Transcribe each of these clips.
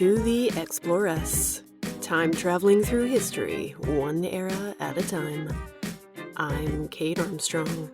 to the Exploress, time traveling through history, one era at a time. I'm Kate Armstrong.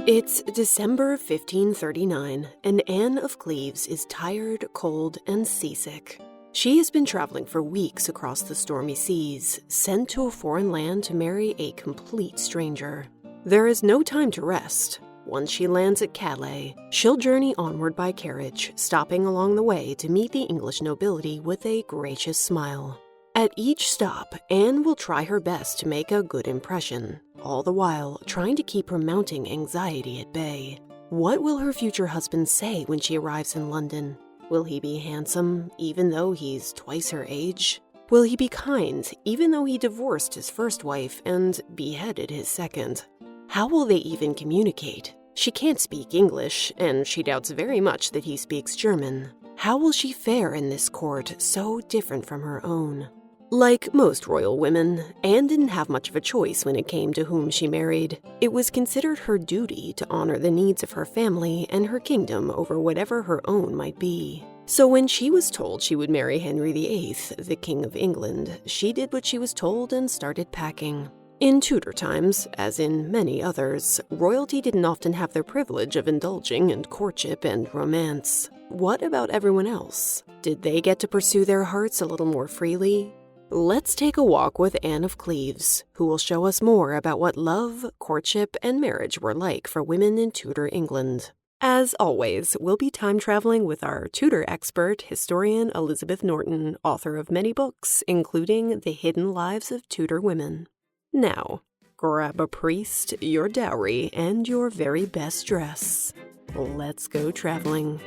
It's December 1539, and Anne of Cleves is tired, cold, and seasick. She has been traveling for weeks across the stormy seas, sent to a foreign land to marry a complete stranger. There is no time to rest. Once she lands at Calais, she'll journey onward by carriage, stopping along the way to meet the English nobility with a gracious smile. At each stop, Anne will try her best to make a good impression, all the while trying to keep her mounting anxiety at bay. What will her future husband say when she arrives in London? Will he be handsome, even though he's twice her age? Will he be kind, even though he divorced his first wife and beheaded his second? How will they even communicate? She can't speak English, and she doubts very much that he speaks German. How will she fare in this court so different from her own? Like most royal women, Anne didn't have much of a choice when it came to whom she married. It was considered her duty to honor the needs of her family and her kingdom over whatever her own might be. So when she was told she would marry Henry VIII, the King of England, she did what she was told and started packing. In Tudor times, as in many others, royalty didn't often have their privilege of indulging in courtship and romance. What about everyone else? Did they get to pursue their hearts a little more freely? Let's take a walk with Anne of Cleves, who will show us more about what love, courtship, and marriage were like for women in Tudor England. As always, we'll be time traveling with our Tudor expert, historian Elizabeth Norton, author of many books, including The Hidden Lives of Tudor Women. Now, grab a priest, your dowry, and your very best dress. Let's go traveling.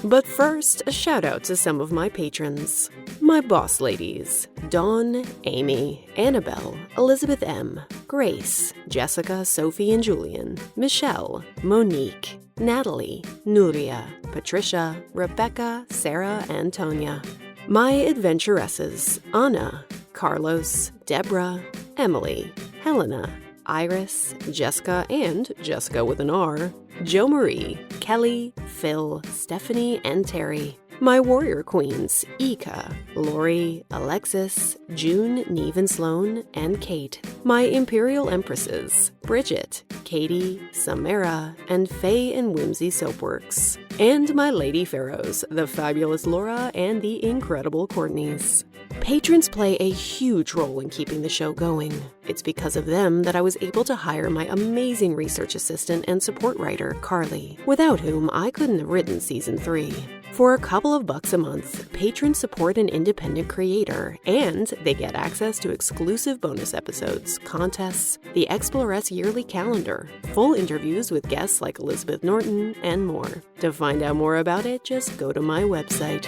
But first, a shout out to some of my patrons. My boss ladies, Dawn, Amy, Annabelle, Elizabeth M., Grace, Jessica, Sophie and Julian, Michelle, Monique, Natalie, Nuria, Patricia, Rebecca, Sarah, and Tonya. My adventuresses, Anna, Carlos, Deborah, Emily, Helena, Iris, Jessica, and Jessica with an R, Jo Marie, Kelly, Phil, Stephanie, and Terry. My warrior queens, Ika, Lori, Alexis, June, Neve and Sloan, and Kate. My imperial empresses, Bridget, Katie, Samara, and Faye and Whimsy Soapworks. And my lady pharaohs, the fabulous Laura and the incredible Courtneys. Patrons play a huge role in keeping the show going. It's because of them that I was able to hire my amazing research assistant and support writer, Carly, without whom I couldn't have written Season 3. For a couple of bucks a month, patrons support an independent creator, and they get access to exclusive bonus episodes, contests, the Exploress yearly calendar, full interviews with guests like Elizabeth Norton, and more. To find out more about it, just go to my website.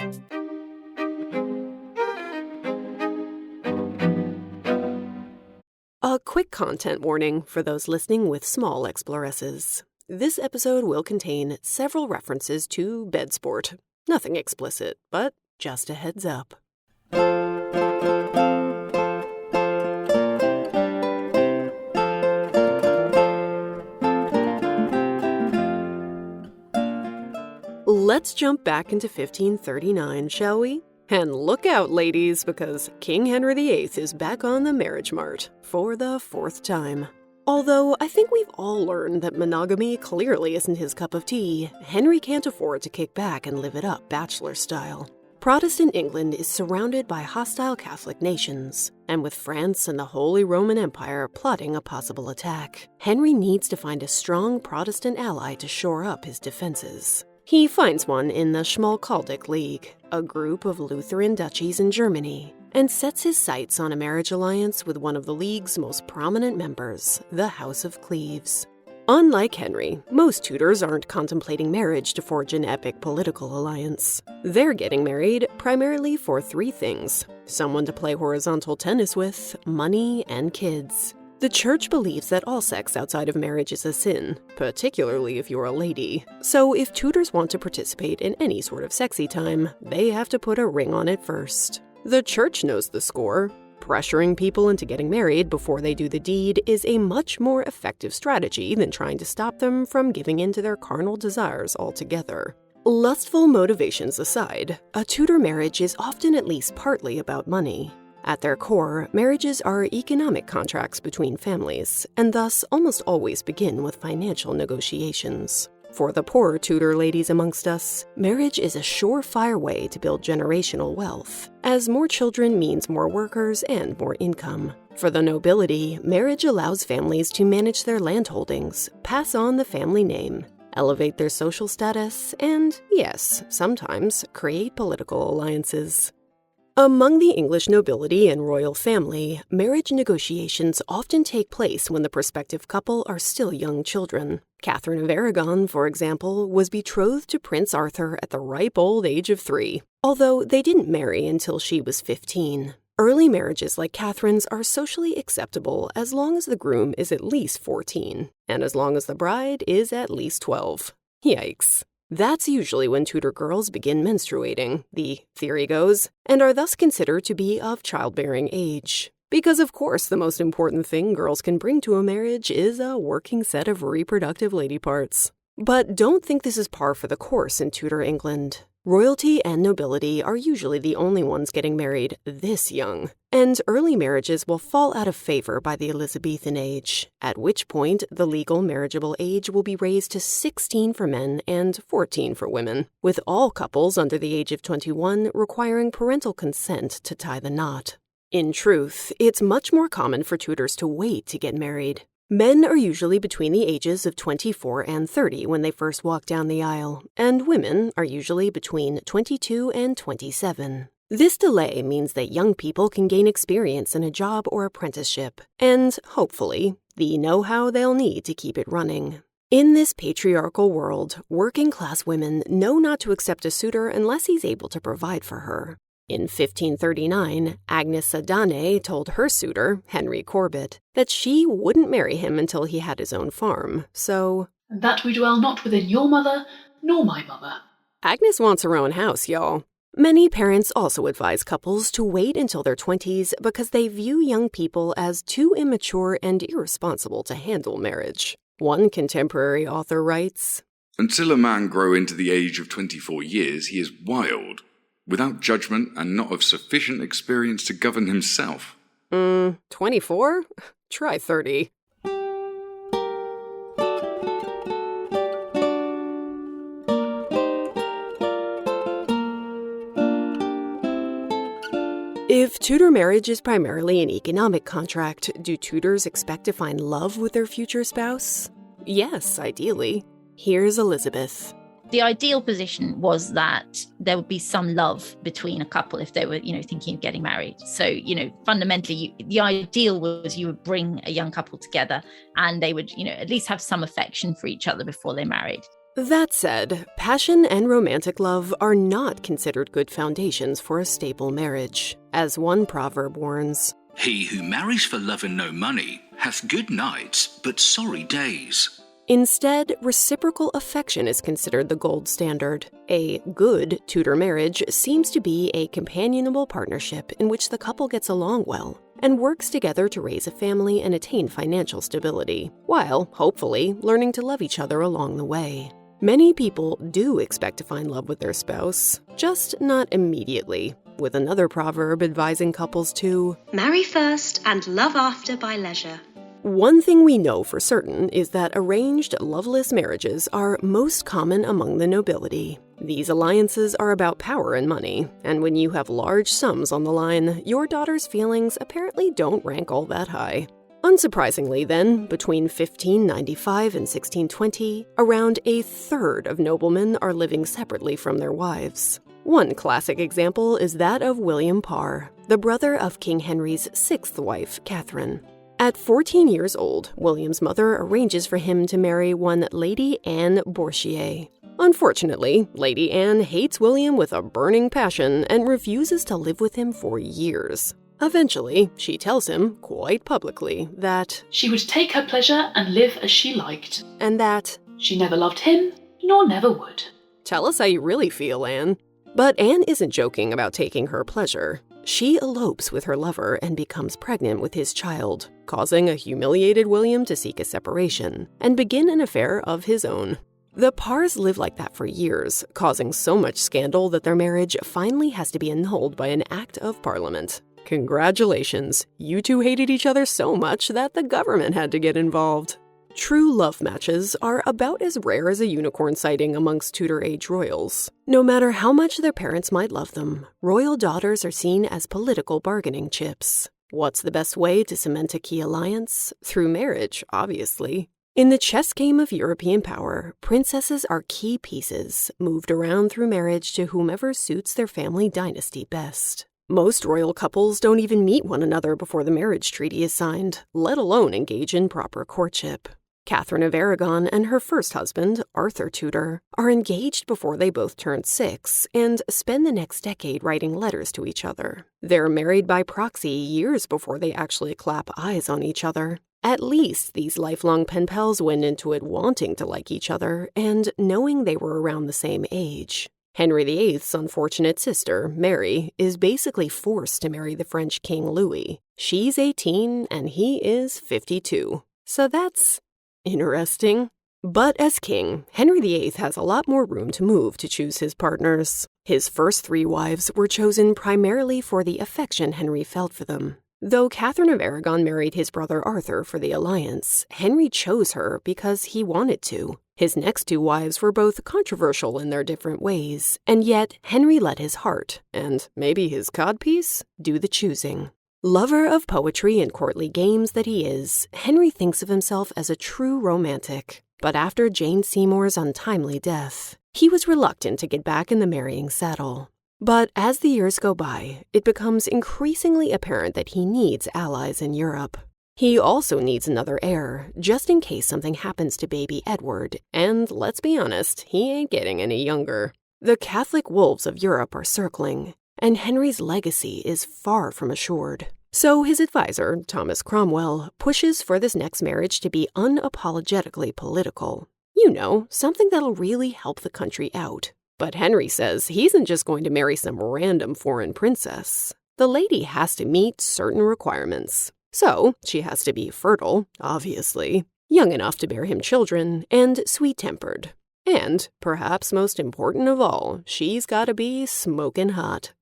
A quick content warning for those listening with small exploresses. This episode will contain several references to bed sport. Nothing explicit, but just a heads up. Let's jump back into 1539, shall we? And look out, ladies, because King Henry VIII is back on the marriage mart for the 4th time. Although I think we've all learned that monogamy clearly isn't his cup of tea, Henry can't afford to kick back and live it up bachelor style. Protestant England is surrounded by hostile Catholic nations, and with France and the Holy Roman Empire plotting a possible attack, Henry needs to find a strong Protestant ally to shore up his defenses. He finds one in the Schmalkaldic League, a group of Lutheran duchies in Germany, and sets his sights on a marriage alliance with one of the League's most prominent members, the House of Cleves. Unlike Henry, most Tudors aren't contemplating marriage to forge an epic political alliance. They're getting married primarily for 3 things: someone to play horizontal tennis with, money, and kids. The church believes that all sex outside of marriage is a sin, particularly if you're a lady. So if Tudors want to participate in any sort of sexy time, they have to put a ring on it first. The church knows the score. Pressuring people into getting married before they do the deed is a much more effective strategy than trying to stop them from giving in to their carnal desires altogether. Lustful motivations aside, a Tudor marriage is often at least partly about money. At their core, marriages are economic contracts between families, and thus almost always begin with financial negotiations. For the poorer Tudor ladies amongst us, marriage is a surefire way to build generational wealth, as more children means more workers and more income. For the nobility, marriage allows families to manage their landholdings, pass on the family name, elevate their social status, and, yes, sometimes create political alliances. Among the English nobility and royal family, marriage negotiations often take place when the prospective couple are still young children. Catherine of Aragon, for example, was betrothed to Prince Arthur at the ripe old age of 3, although they didn't marry until she was 15. Early marriages like Catherine's are socially acceptable as long as the groom is at least 14, and as long as the bride is at least 12. Yikes. That's usually when Tudor girls begin menstruating, the theory goes, and are thus considered to be of childbearing age. Because of course the most important thing girls can bring to a marriage is a working set of reproductive lady parts. But don't think this is par for the course in Tudor England. Royalty and nobility are usually the only ones getting married this young, and early marriages will fall out of favor by the Elizabethan age, at which point the legal marriageable age will be raised to 16 for men and 14 for women, with all couples under the age of 21 requiring parental consent to tie the knot. In truth, it's much more common for Tudors to wait to get married. Men are usually between the ages of 24 and 30 when they first walk down the aisle, and women are usually between 22 and 27. This delay means that young people can gain experience in a job or apprenticeship, and, hopefully, the know-how they'll need to keep it running. In this patriarchal world, working-class women know not to accept a suitor unless he's able to provide for her. In 1539, Agnes Adane told her suitor, Henry Corbett, that she wouldn't marry him until he had his own farm, so... "And that we dwell not within your mother, nor my mother." Agnes wants her own house, y'all. Many parents also advise couples to wait until their 20s because they view young people as too immature and irresponsible to handle marriage. One contemporary author writes, "Until a man grow into the age of 24 years, he is wild, without judgment and not of sufficient experience to govern himself." 24? Try 30. If Tudor marriage is primarily an economic contract, do Tudors expect to find love with their future spouse? Yes, ideally. Here's Elizabeth. The ideal position was that there would be some love between a couple if they were, thinking of getting married. So, fundamentally, the ideal was you would bring a young couple together and they would, at least have some affection for each other before they married. That said, passion and romantic love are not considered good foundations for a stable marriage, as one proverb warns. "He who marries for love and no money hath good nights, but sorry days." Instead, reciprocal affection is considered the gold standard. A good Tudor marriage seems to be a companionable partnership in which the couple gets along well and works together to raise a family and attain financial stability, while, hopefully, learning to love each other along the way. Many people do expect to find love with their spouse, just not immediately, with another proverb advising couples to marry first and love after by leisure. One thing we know for certain is that arranged, loveless marriages are most common among the nobility. These alliances are about power and money, and when you have large sums on the line, your daughter's feelings apparently don't rank all that high. Unsurprisingly, then, between 1595 and 1620, around a third of noblemen are living separately from their wives. One classic example is that of William Parr, the brother of King Henry's sixth wife, Catherine. At 14 years old, William's mother arranges for him to marry one Lady Anne Bourchier. Unfortunately, Lady Anne hates William with a burning passion and refuses to live with him for years. Eventually, she tells him, quite publicly, that she would take her pleasure and live as she liked. and that, She never loved him, nor never would. tell us how you really feel, Anne. But Anne isn't joking about taking her pleasure. She elopes with her lover and becomes pregnant with his child, causing a humiliated William to seek a separation and begin an affair of his own. The Parrs live like that for years, causing so much scandal that their marriage finally has to be annulled by an act of parliament. Congratulations, you two hated each other so much that the government had to get involved. True love matches are about as rare as a unicorn sighting amongst Tudor age royals. No matter how much their parents might love them, royal daughters are seen as political bargaining chips. What's the best way to cement a key alliance? Through marriage, obviously. In the chess game of European power, princesses are key pieces, moved around through marriage to whomever suits their family dynasty best. Most royal couples don't even meet one another before the marriage treaty is signed, let alone engage in proper courtship. Catherine of Aragon and her first husband, Arthur Tudor, are engaged before they both turn 6 and spend the next decade writing letters to each other. They're married by proxy years before they actually clap eyes on each other. At least these lifelong pen pals went into it wanting to like each other and knowing they were around the same age. Henry VIII's unfortunate sister, Mary, is basically forced to marry the French King Louis. She's 18 and he is 52. So that's interesting. But as king, Henry VIII has a lot more room to move to choose his partners. His first 3 wives were chosen primarily for the affection Henry felt for them. Though Catherine of Aragon married his brother Arthur for the alliance, Henry chose her because he wanted to. His next 2 wives were both controversial in their different ways, and yet Henry let his heart, and maybe his codpiece, do the choosing. Lover of poetry and courtly games that he is, Henry thinks of himself as a true romantic. But after Jane Seymour's untimely death, he was reluctant to get back in the marrying saddle. But as the years go by, it becomes increasingly apparent that he needs allies in Europe. He also needs another heir, just in case something happens to baby Edward, and let's be honest, he ain't getting any younger. The Catholic wolves of Europe are circling, and Henry's legacy is far from assured. So his advisor, Thomas Cromwell, pushes for this next marriage to be unapologetically political. You know, something that'll really help the country out. But Henry says he isn't just going to marry some random foreign princess. The lady has to meet certain requirements. So she has to be fertile, obviously, young enough to bear him children, and sweet-tempered. And, perhaps most important of all, she's gotta be smoking hot.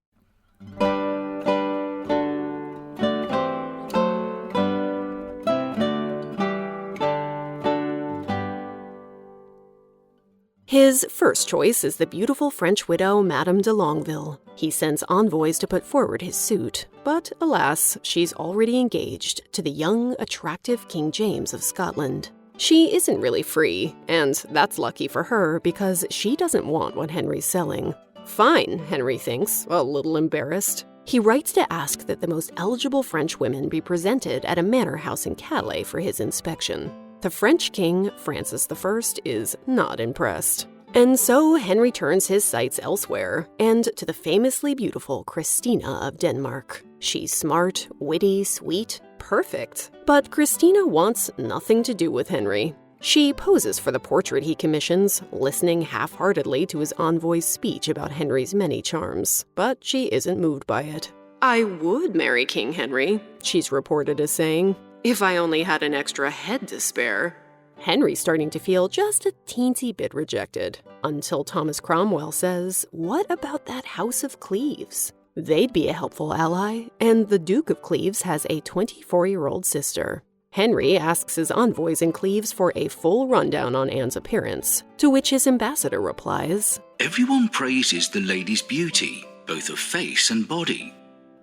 His first choice is the beautiful French widow Madame de Longueville. He sends envoys to put forward his suit, but alas, she's already engaged to the young, attractive King James of Scotland. She isn't really free, and that's lucky for her because she doesn't want what Henry's selling. Fine, Henry thinks, a little embarrassed. He writes to ask that the most eligible French women be presented at a manor house in Calais for his inspection. The French king, Francis I, is not impressed. And so Henry turns his sights elsewhere, and to the famously beautiful Christina of Denmark. She's smart, witty, sweet, perfect. But Christina wants nothing to do with Henry. She poses for the portrait he commissions, listening half-heartedly to his envoy's speech about Henry's many charms, but she isn't moved by it. "I would marry King Henry," she's reported as saying, "if I only had an extra head to spare." Henry's starting to feel just a teensy bit rejected, until Thomas Cromwell says, what about that House of Cleves? They'd be a helpful ally, and the Duke of Cleves has a 24-year-old sister. Henry asks his envoys in Cleves for a full rundown on Anne's appearance, to which his ambassador replies, Everyone praises the lady's beauty, both of face and body.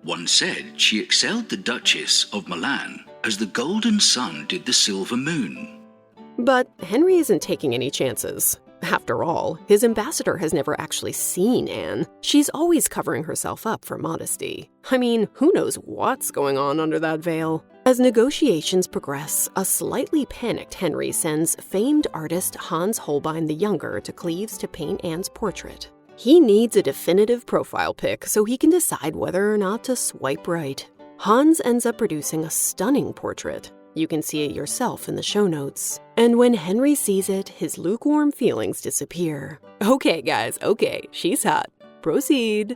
One said she excelled the Duchess of Milan as the golden sun did the silver moon. But Henry isn't taking any chances. After all, his ambassador has never actually seen Anne. She's always covering herself up for modesty. I mean, who knows what's going on under that veil? As negotiations progress, a slightly panicked Henry sends famed artist Hans Holbein the Younger to Cleves to paint Anne's portrait. He needs a definitive profile pic so he can decide whether or not to swipe right. Hans ends up producing a stunning portrait. You can see it yourself in the show notes. And when Henry sees it, his lukewarm feelings disappear. Okay, guys, okay, she's hot. Proceed.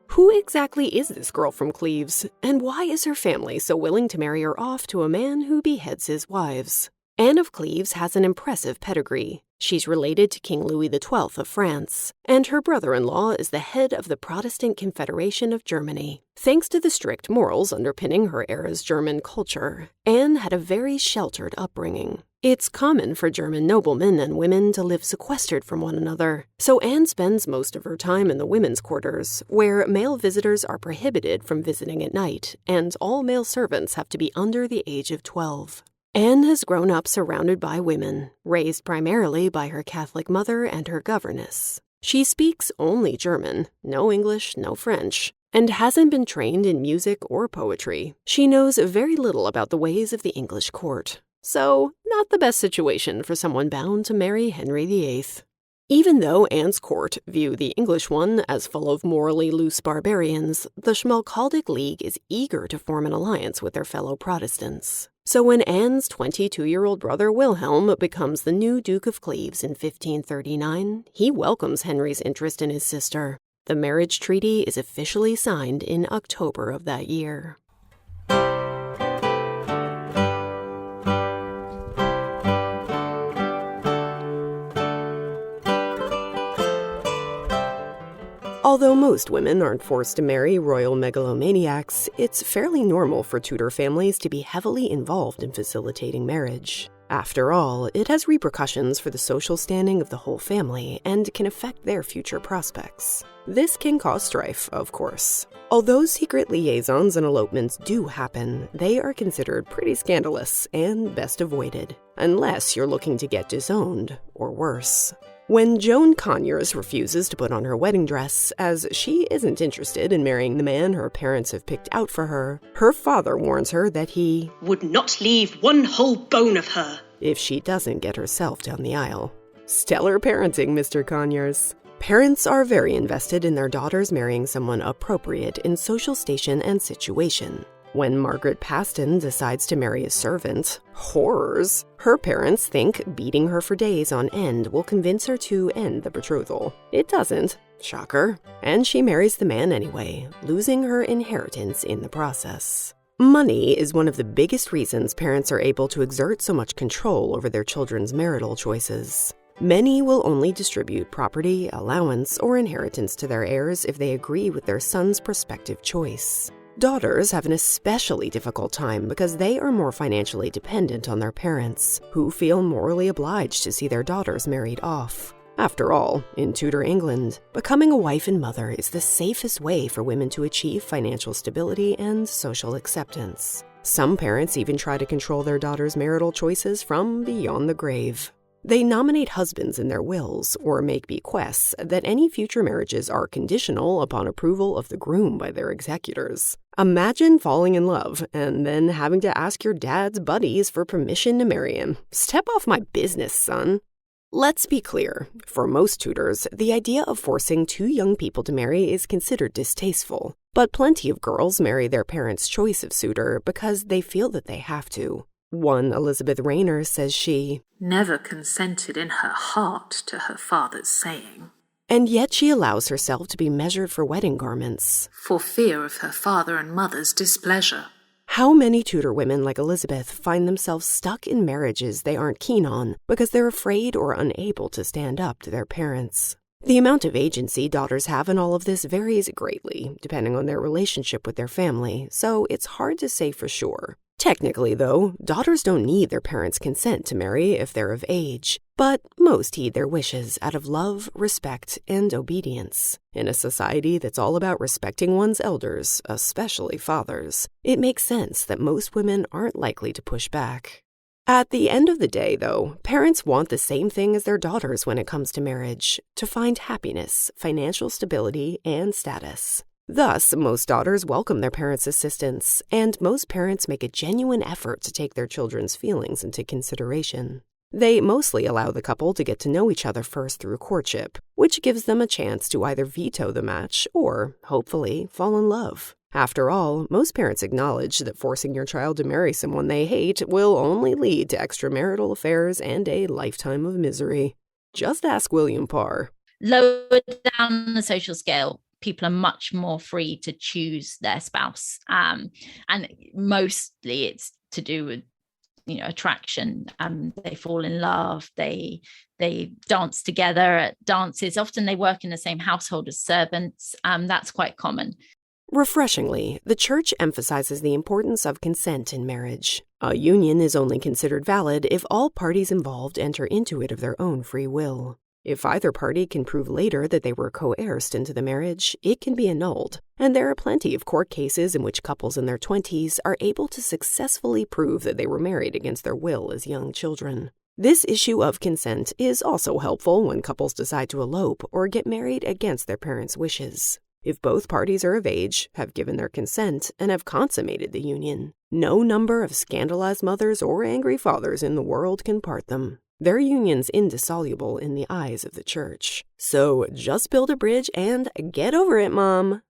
Who exactly is this girl from Cleves, and why is her family so willing to marry her off to a man who beheads his wives? Anne of Cleves has an impressive pedigree. She's related to King Louis XII of France, and her brother-in-law is the head of the Protestant Confederation of Germany. Thanks to the strict morals underpinning her era's German culture, Anne had a very sheltered upbringing. It's common for German noblemen and women to live sequestered from one another, so Anne spends most of her time in the women's quarters, where male visitors are prohibited from visiting at night, and all male servants have to be under the age of 12. Anne has grown up surrounded by women, raised primarily by her Catholic mother and her governess. She speaks only German, no English, no French, and hasn't been trained in music or poetry. She knows very little about the ways of the English court. So, not the best situation for someone bound to marry Henry VIII. Even though Anne's court view the English one as full of morally loose barbarians, the Schmalkaldic League is eager to form an alliance with their fellow Protestants. So when Anne's 22-year-old brother Wilhelm becomes the new Duke of Cleves in 1539, he welcomes Henry's interest in his sister. The marriage treaty is officially signed in October of that year. Although most women aren't forced to marry royal megalomaniacs, it's fairly normal for Tudor families to be heavily involved in facilitating marriage. After all, it has repercussions for the social standing of the whole family and can affect their future prospects. This can cause strife, of course. Although secret liaisons and elopements do happen, they are considered pretty scandalous and best avoided, unless you're looking to get disowned, or worse. When Joan Conyers refuses to put on her wedding dress, as she isn't interested in marrying the man her parents have picked out for her, her father warns her that he would not leave one whole bone of her if she doesn't get herself down the aisle. Stellar parenting, Mr. Conyers. Parents are very invested in their daughters marrying someone appropriate in social station and situation. When Margaret Paston decides to marry a servant, horrors, her parents think beating her for days on end will convince her to end the betrothal. It doesn't, shocker, and she marries the man anyway, losing her inheritance in the process. Money is one of the biggest reasons parents are able to exert so much control over their children's marital choices. Many will only distribute property, allowance, or inheritance to their heirs if they agree with their son's prospective choice. Daughters have an especially difficult time because they are more financially dependent on their parents, who feel morally obliged to see their daughters married off. After all, in Tudor England, becoming a wife and mother is the safest way for women to achieve financial stability and social acceptance. Some parents even try to control their daughters' marital choices from beyond the grave. They nominate husbands in their wills or make bequests that any future marriages are conditional upon approval of the groom by their executors. Imagine falling in love and then having to ask your dad's buddies for permission to marry him. Step off my business, son. Let's be clear. For most Tudors, the idea of forcing two young people to marry is considered distasteful. But plenty of girls marry their parents' choice of suitor because they feel that they have to. One Elizabeth Rayner says she never consented in her heart to her father's saying, and yet she allows herself to be measured for wedding garments, for fear of her father and mother's displeasure. How many Tudor women like Elizabeth find themselves stuck in marriages they aren't keen on because they're afraid or unable to stand up to their parents? The amount of agency daughters have in all of this varies greatly, depending on their relationship with their family, so it's hard to say for sure. Technically, though, daughters don't need their parents' consent to marry if they're of age, but most heed their wishes out of love, respect, and obedience. In a society that's all about respecting one's elders, especially fathers, it makes sense that most women aren't likely to push back. At the end of the day, though, parents want the same thing as their daughters when it comes to marriage: to find happiness, financial stability, and status. Thus, most daughters welcome their parents' assistance, and most parents make a genuine effort to take their children's feelings into consideration. They mostly allow the couple to get to know each other first through courtship, which gives them a chance to either veto the match or, hopefully, fall in love. After all, most parents acknowledge that forcing your child to marry someone they hate will only lead to extramarital affairs and a lifetime of misery. Just ask William Parr. Lower down the social scale, people are much more free to choose their spouse. And mostly it's to do with, attraction. They fall in love. They dance together at dances. Often they work in the same household as servants. That's quite common. Refreshingly, the Church emphasizes the importance of consent in marriage. A union is only considered valid if all parties involved enter into it of their own free will. If either party can prove later that they were coerced into the marriage, it can be annulled. And there are plenty of court cases in which couples in their 20s are able to successfully prove that they were married against their will as young children. This issue of consent is also helpful when couples decide to elope or get married against their parents' wishes. If both parties are of age, have given their consent, and have consummated the union, no number of scandalized mothers or angry fathers in the world can part them. Their union's indissoluble in the eyes of the Church. So just build a bridge and get over it, Mom.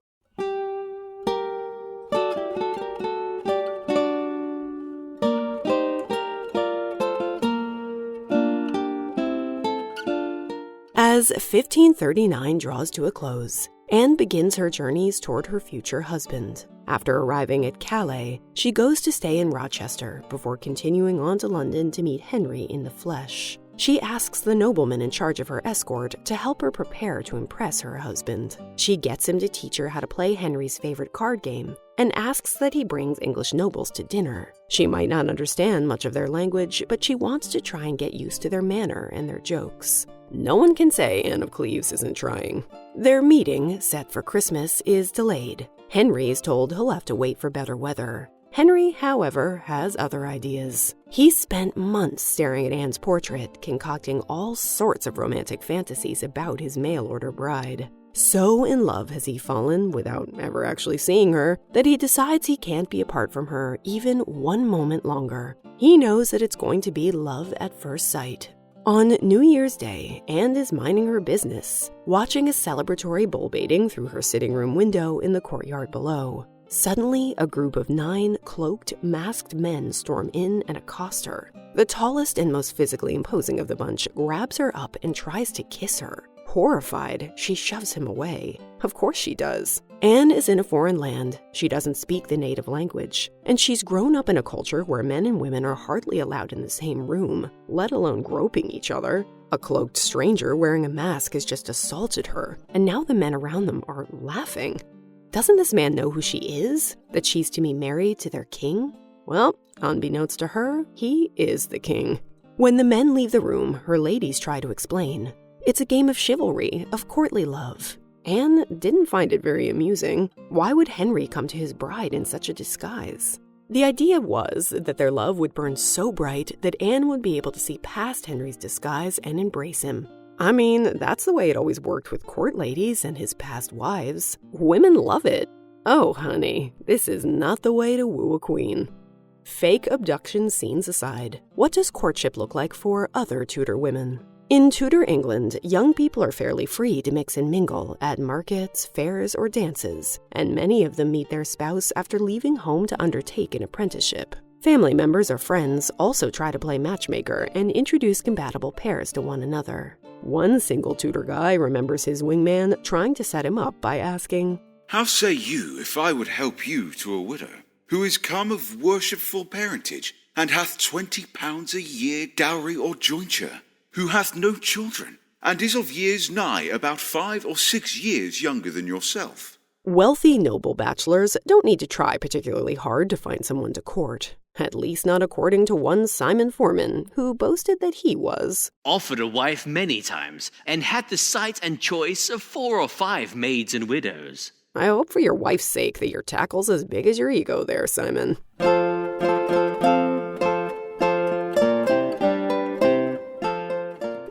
As 1539 draws to a close, Anne begins her journeys toward her future husband. After arriving at Calais, she goes to stay in Rochester before continuing on to London to meet Henry in the flesh. She asks the nobleman in charge of her escort to help her prepare to impress her husband. She gets him to teach her how to play Henry's favorite card game and asks that he brings English nobles to dinner. She might not understand much of their language, but she wants to try and get used to their manner and their jokes. No one can say Anne of Cleves isn't trying. Their meeting, set for Christmas, is delayed. Henry is told he'll have to wait for better weather. Henry, however, has other ideas. He spent months staring at Anne's portrait, concocting all sorts of romantic fantasies about his mail-order bride. So in love has he fallen, without ever actually seeing her, that he decides he can't be apart from her even one moment longer. He knows that it's going to be love at first sight. On New Year's Day, Anne is minding her business, watching a celebratory bull baiting through her sitting room window in the courtyard below. Suddenly, a group of 9 cloaked, masked men storm in and accost her. The tallest and most physically imposing of the bunch grabs her up and tries to kiss her. Horrified, she shoves him away. Of course she does. Anne is in a foreign land. She doesn't speak the native language. And she's grown up in a culture where men and women are hardly allowed in the same room, let alone groping each other. A cloaked stranger wearing a mask has just assaulted her, and now the men around them are laughing. Doesn't this man know who she is? That she's to be married to their king? Well, unbeknownst to her, he is the king. When the men leave the room, her ladies try to explain. It's a game of chivalry, of courtly love. Anne didn't find it very amusing. Why would Henry come to his bride in such a disguise? The idea was that their love would burn so bright that Anne would be able to see past Henry's disguise and embrace him. I mean, that's the way it always worked with court ladies and his past wives. Women love it. Oh, honey, this is not the way to woo a queen. Fake abduction scenes aside, what does courtship look like for other Tudor women? In Tudor England, young people are fairly free to mix and mingle at markets, fairs, or dances, and many of them meet their spouse after leaving home to undertake an apprenticeship. Family members or friends also try to play matchmaker and introduce compatible pairs to one another. One single Tudor guy remembers his wingman trying to set him up by asking, "How say you if I would help you to a widow, who is come of worshipful parentage, and hath £20 a year dowry or jointure, who hath no children, and is of years nigh about 5 or 6 years younger than yourself?" Wealthy noble bachelors don't need to try particularly hard to find someone to court. At least not according to one Simon Foreman, who boasted that he was offered a wife many times, and had the sight and choice of 4 or 5 maids and widows. I hope for your wife's sake that your tackle's as big as your ego there, Simon.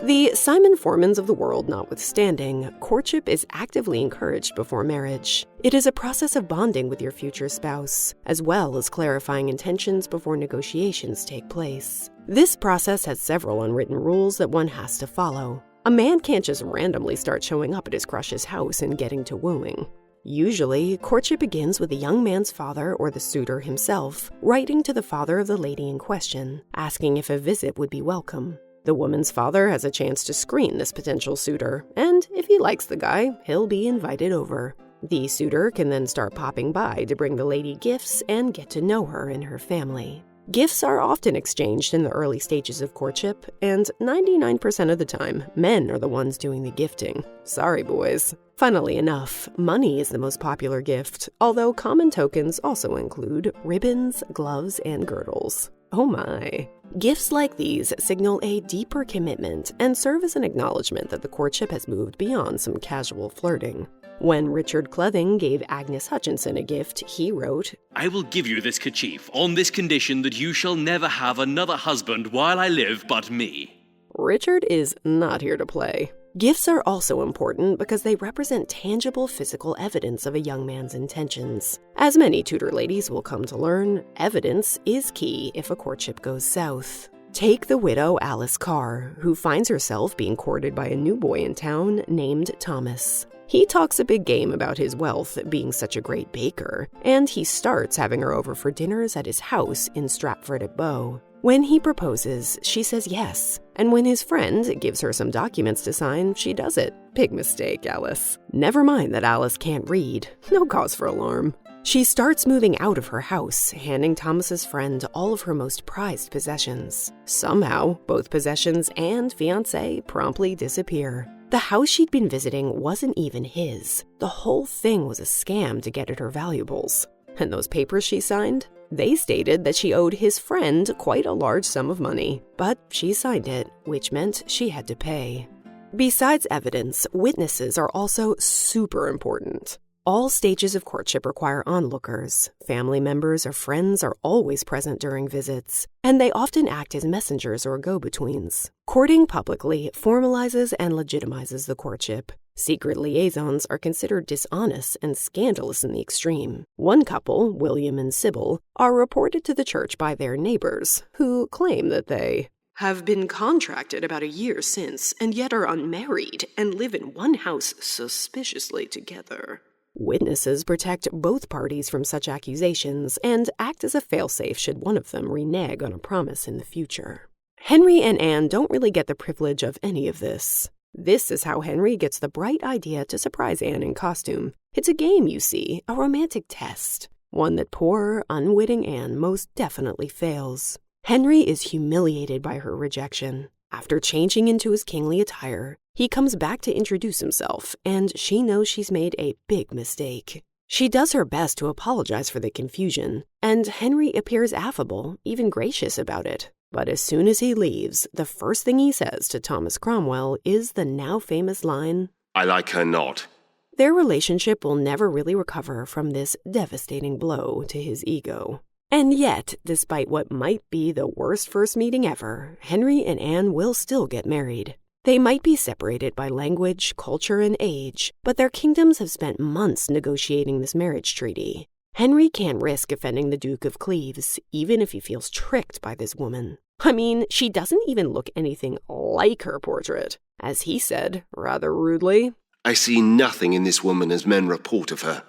The Simon Formans of the world notwithstanding, courtship is actively encouraged before marriage. It is a process of bonding with your future spouse, as well as clarifying intentions before negotiations take place. This process has several unwritten rules that one has to follow. A man can't just randomly start showing up at his crush's house and getting to wooing. Usually, courtship begins with the young man's father or the suitor himself writing to the father of the lady in question, asking if a visit would be welcome. The woman's father has a chance to screen this potential suitor, and if he likes the guy, he'll be invited over. The suitor can then start popping by to bring the lady gifts and get to know her and her family. Gifts are often exchanged in the early stages of courtship, and 99% of the time, men are the ones doing the gifting. Sorry, boys. Funnily enough, money is the most popular gift, although common tokens also include ribbons, gloves, and girdles. Oh my. Gifts like these signal a deeper commitment and serve as an acknowledgement that the courtship has moved beyond some casual flirting. When Richard Clething gave Agnes Hutchinson a gift, he wrote, "I will give you this kerchief on this condition that you shall never have another husband while I live but me." Richard is not here to play. Gifts are also important because they represent tangible physical evidence of a young man's intentions. As many Tudor ladies will come to learn, evidence is key if a courtship goes south. Take the widow Alice Carr, who finds herself being courted by a new boy in town named Thomas. He talks a big game about his wealth, being such a great baker, and he starts having her over for dinners at his house in Stratford-at-Bow. When he proposes, she says yes, and when his friend gives her some documents to sign, she does it. Big mistake, Alice. Never mind that Alice can't read. No cause for alarm. She starts moving out of her house, handing Thomas's friend all of her most prized possessions. Somehow, both possessions and fiancé promptly disappear. The house she'd been visiting wasn't even his. The whole thing was a scam to get at her valuables. And those papers she signed? They stated that she owed his friend quite a large sum of money, but she signed it, which meant she had to pay. Besides evidence, witnesses are also super important. All stages of courtship require onlookers. Family members or friends are always present during visits, and they often act as messengers or go-betweens. Courting publicly formalizes and legitimizes the courtship. Secret liaisons are considered dishonest and scandalous in the extreme. One couple, William and Sybil, are reported to the church by their neighbors, who claim that they have been contracted about a year since and yet are unmarried and live in one house suspiciously together. Witnesses protect both parties from such accusations and act as a failsafe should one of them renege on a promise in the future. Henry and Anne don't really get the privilege of any of this. This is how Henry gets the bright idea to surprise Anne in costume. It's a game, you see, a romantic test, one that poor, unwitting Anne most definitely fails. Henry is humiliated by her rejection. After changing into his kingly attire, he comes back to introduce himself, and she knows she's made a big mistake. She does her best to apologize for the confusion, and Henry appears affable, even gracious about it. But as soon as he leaves, the first thing he says to Thomas Cromwell is the now famous line, "I like her not." Their relationship will never really recover from this devastating blow to his ego. And yet, despite what might be the worst first meeting ever, Henry and Anne will still get married. They might be separated by language, culture, and age, but their kingdoms have spent months negotiating this marriage treaty. Henry can't risk offending the Duke of Cleves, even if he feels tricked by this woman. I mean, she doesn't even look anything like her portrait. As he said, rather rudely, "I see nothing in this woman as men report of her."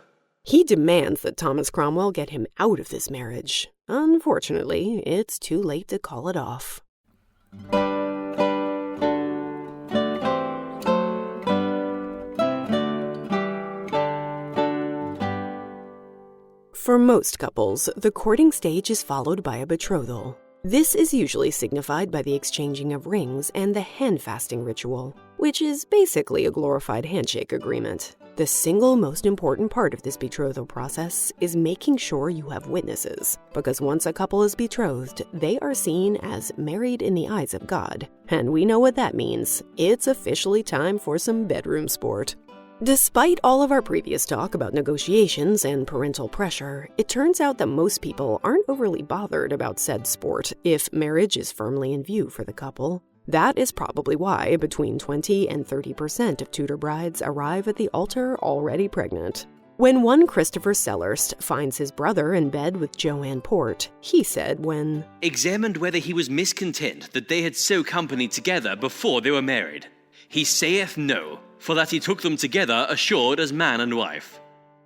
He demands that Thomas Cromwell get him out of this marriage. Unfortunately, it's too late to call it off. For most couples, the courting stage is followed by a betrothal. This is usually signified by the exchanging of rings and the hand-fasting ritual, which is basically a glorified handshake agreement. The single most important part of this betrothal process is making sure you have witnesses, because once a couple is betrothed, they are seen as married in the eyes of God. And we know what that means. It's officially time for some bedroom sport. Despite all of our previous talk about negotiations and parental pressure, it turns out that most people aren't overly bothered about said sport if marriage is firmly in view for the couple. That is probably why between 20 and 30% of Tudor brides arrive at the altar already pregnant. When one Christopher Selhurst finds his brother in bed with Joanne Port, he said when examined whether he was miscontent that they had so companied together before they were married, he saith no, for that he took them together assured as man and wife.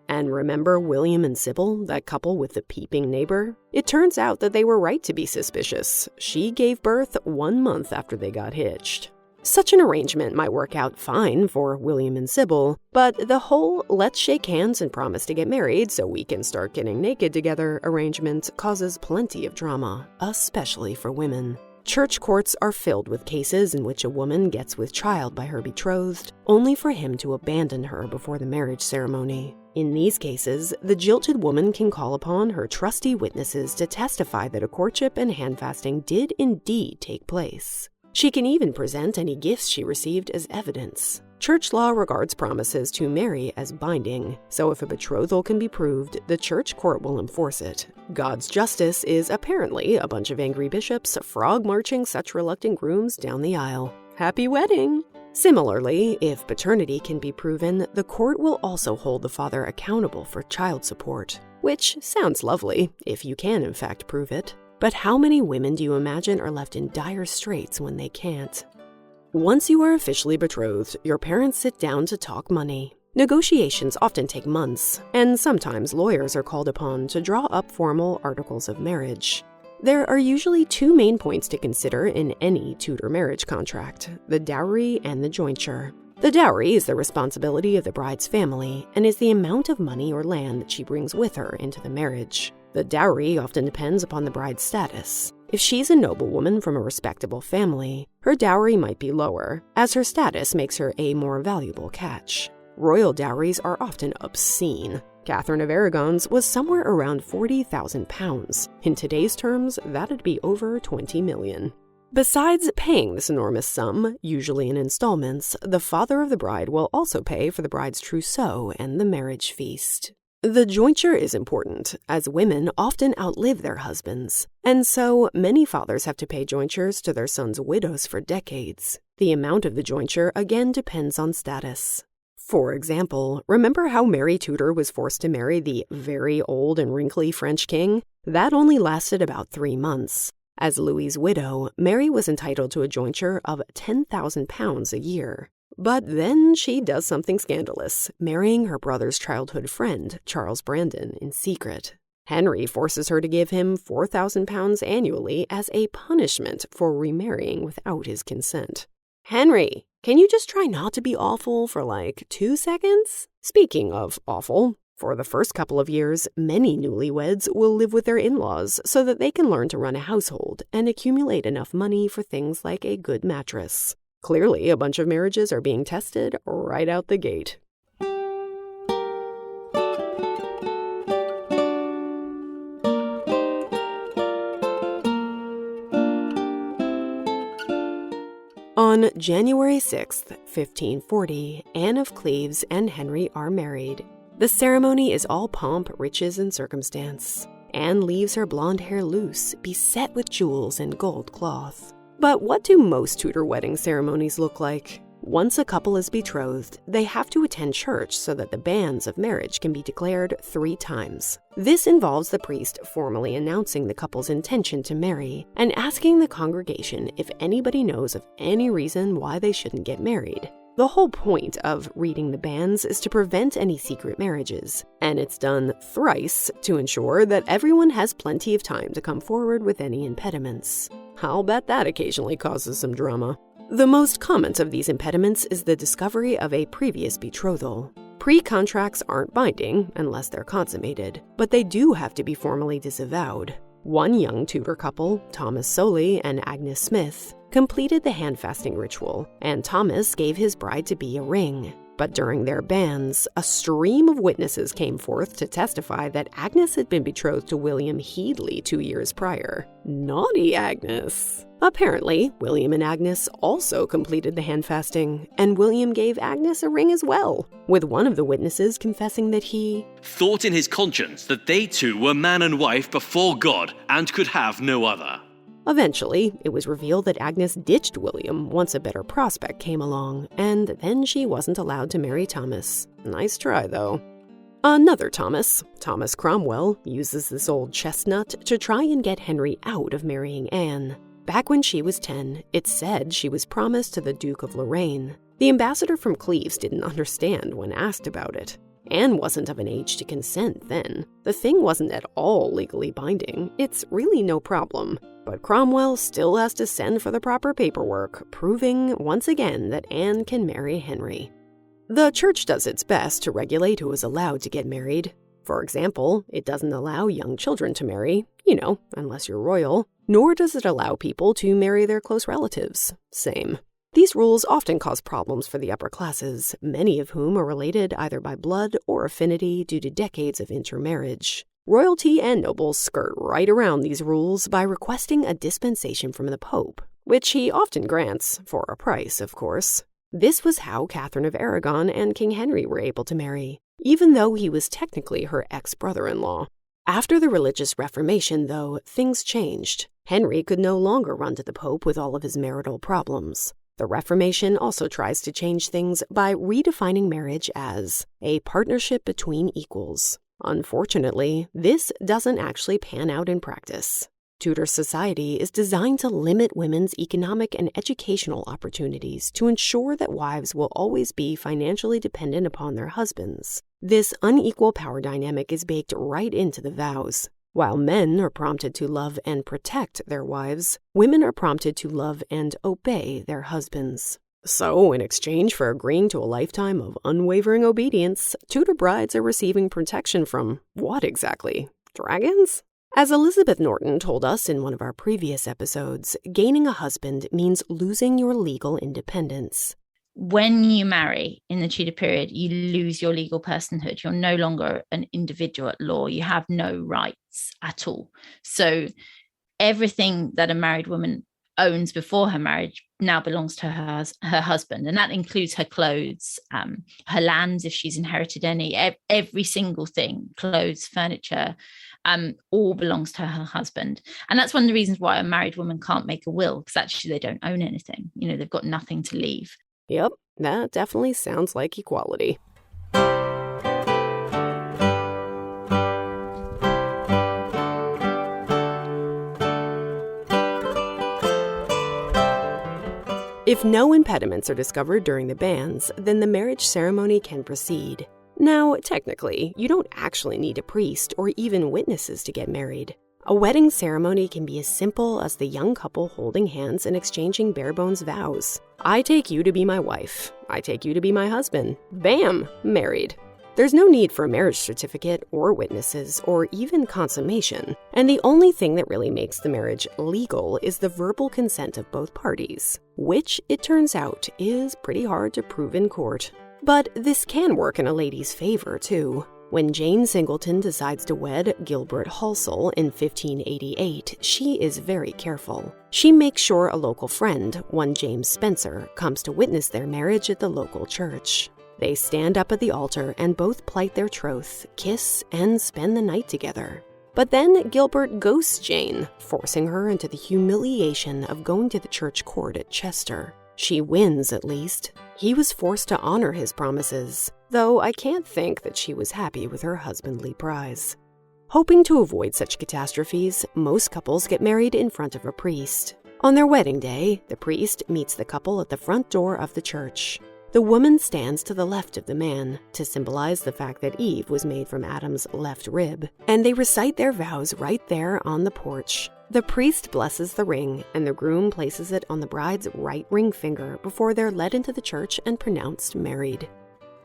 And remember William and Sybil, that couple with the peeping neighbor? It turns out that they were right to be suspicious. She gave birth 1 month after they got hitched. Such an arrangement might work out fine for William and Sybil, but the whole let's shake hands and promise to get married so we can start getting naked together arrangement causes plenty of drama, especially for women. Church courts are filled with cases in which a woman gets with child by her betrothed, only for him to abandon her before the marriage ceremony. In these cases, the jilted woman can call upon her trusty witnesses to testify that a courtship and handfasting did indeed take place. She can even present any gifts she received as evidence. Church law regards promises to marry as binding, so if a betrothal can be proved, the church court will enforce it. God's justice is apparently a bunch of angry bishops frog-marching such reluctant grooms down the aisle. Happy wedding! Similarly, if paternity can be proven, the court will also hold the father accountable for child support, which sounds lovely, if you can in fact prove it. But how many women do you imagine are left in dire straits when they can't? Once you are officially betrothed, your parents sit down to talk money. Negotiations often take months, and sometimes lawyers are called upon to draw up formal articles of marriage. There are usually 2 main points to consider in any Tudor marriage contract: the dowry and the jointure. The dowry is the responsibility of the bride's family and is the amount of money or land that she brings with her into the marriage. The dowry often depends upon the bride's status. If she's a noblewoman from a respectable family, her dowry might be lower, as her status makes her a more valuable catch. Royal dowries are often obscene. Catherine of Aragon's was somewhere around £40,000. In today's terms, that'd be over $20 million. Besides paying this enormous sum, usually in installments, the father of the bride will also pay for the bride's trousseau and the marriage feast. The jointure is important, as women often outlive their husbands, and so many fathers have to pay jointures to their sons' widows for decades. The amount of the jointure again depends on status. For example, remember how Mary Tudor was forced to marry the very old and wrinkly French king? That only lasted about 3 months. As Louis's widow, Mary was entitled to a jointure of £10,000 a year. But then she does something scandalous, marrying her brother's childhood friend, Charles Brandon, in secret. Henry forces her to give him £4,000 annually as a punishment for remarrying without his consent. Henry, can you just try not to be awful for 2 seconds? Speaking of awful, for the first couple of years, many newlyweds will live with their in-laws so that they can learn to run a household and accumulate enough money for things like a good mattress. Clearly, a bunch of marriages are being tested right out the gate. On January 6, 1540, Anne of Cleves and Henry are married. The ceremony is all pomp, riches, and circumstance. Anne leaves her blonde hair loose, beset with jewels and gold cloth. But what do most Tudor wedding ceremonies look like? Once a couple is betrothed, they have to attend church so that the banns of marriage can be declared 3 times. This involves the priest formally announcing the couple's intention to marry and asking the congregation if anybody knows of any reason why they shouldn't get married. The whole point of reading the banns is to prevent any secret marriages, and it's done thrice to ensure that everyone has plenty of time to come forward with any impediments. I'll bet that occasionally causes some drama. The most common of these impediments is the discovery of a previous betrothal. Pre-contracts aren't binding unless they're consummated, but they do have to be formally disavowed. One young Tudor couple, Thomas Soley and Agnes Smith, completed the handfasting ritual, and Thomas gave his bride to be a ring. But during their banns, a stream of witnesses came forth to testify that Agnes had been betrothed to William Headley 2 years prior. Naughty Agnes! Apparently, William and Agnes also completed the handfasting, and William gave Agnes a ring as well, with one of the witnesses confessing that he thought in his conscience that they two were man and wife before God and could have no other. Eventually, it was revealed that Agnes ditched William once a better prospect came along, and then she wasn't allowed to marry Thomas. Nice try, though. Another Thomas, Thomas Cromwell, uses this old chestnut to try and get Henry out of marrying Anne. Back when she was 10, it's said she was promised to the Duke of Lorraine. The ambassador from Cleves didn't understand when asked about it. Anne wasn't of an age to consent then. The thing wasn't at all legally binding. It's really no problem. But Cromwell still has to send for the proper paperwork, proving once again that Anne can marry Henry. The church does its best to regulate who is allowed to get married. For example, it doesn't allow young children to marry, unless you're royal, nor does it allow people to marry their close relatives. Same. These rules often cause problems for the upper classes, many of whom are related either by blood or affinity due to decades of intermarriage. Royalty and nobles skirt right around these rules by requesting a dispensation from the Pope, which he often grants, for a price, of course. This was how Catherine of Aragon and King Henry were able to marry, even though he was technically her ex-brother-in-law. After the religious Reformation, though, things changed. Henry could no longer run to the Pope with all of his marital problems. The Reformation also tries to change things by redefining marriage as a partnership between equals. Unfortunately, this doesn't actually pan out in practice. Tudor society is designed to limit women's economic and educational opportunities to ensure that wives will always be financially dependent upon their husbands. This unequal power dynamic is baked right into the vows. While men are prompted to love and protect their wives, women are prompted to love and obey their husbands. So, in exchange for agreeing to a lifetime of unwavering obedience, Tudor brides are receiving protection from what exactly? Dragons? As Elizabeth Norton told us in one of our previous episodes, gaining a husband means losing your legal independence. When you marry in the Tudor period, you lose your legal personhood. You're no longer an individual at law. You have no rights at all. So everything that a married woman owns before her marriage now belongs to her husband. And that includes her clothes, her lands, if she's inherited any, every single thing, clothes, furniture, all belongs to her husband. And that's one of the reasons why a married woman can't make a will, because actually they don't own anything. They've got nothing to leave. Yep, that definitely sounds like equality. If no impediments are discovered during the banns, then the marriage ceremony can proceed. Now, technically, you don't actually need a priest or even witnesses to get married. A wedding ceremony can be as simple as the young couple holding hands and exchanging bare-bones vows. I take you to be my wife. I take you to be my husband. Bam! Married. There's no need for a marriage certificate or witnesses or even consummation. And the only thing that really makes the marriage legal is the verbal consent of both parties, which, it turns out, is pretty hard to prove in court. But this can work in a lady's favor, too. When Jane Singleton decides to wed Gilbert Halsell in 1588, she is very careful. She makes sure a local friend, one James Spencer, comes to witness their marriage at the local church. They stand up at the altar and both plight their troth, kiss, and spend the night together. But then Gilbert ghosts Jane, forcing her into the humiliation of going to the church court at Chester. She wins, at least. He was forced to honor his promises, though I can't think that she was happy with her husbandly prize. Hoping to avoid such catastrophes, most couples get married in front of a priest. On their wedding day, the priest meets the couple at the front door of the church. The woman stands to the left of the man, to symbolize the fact that Eve was made from Adam's left rib, and they recite their vows right there on the porch. The priest blesses the ring, and the groom places it on the bride's right ring finger before they're led into the church and pronounced married.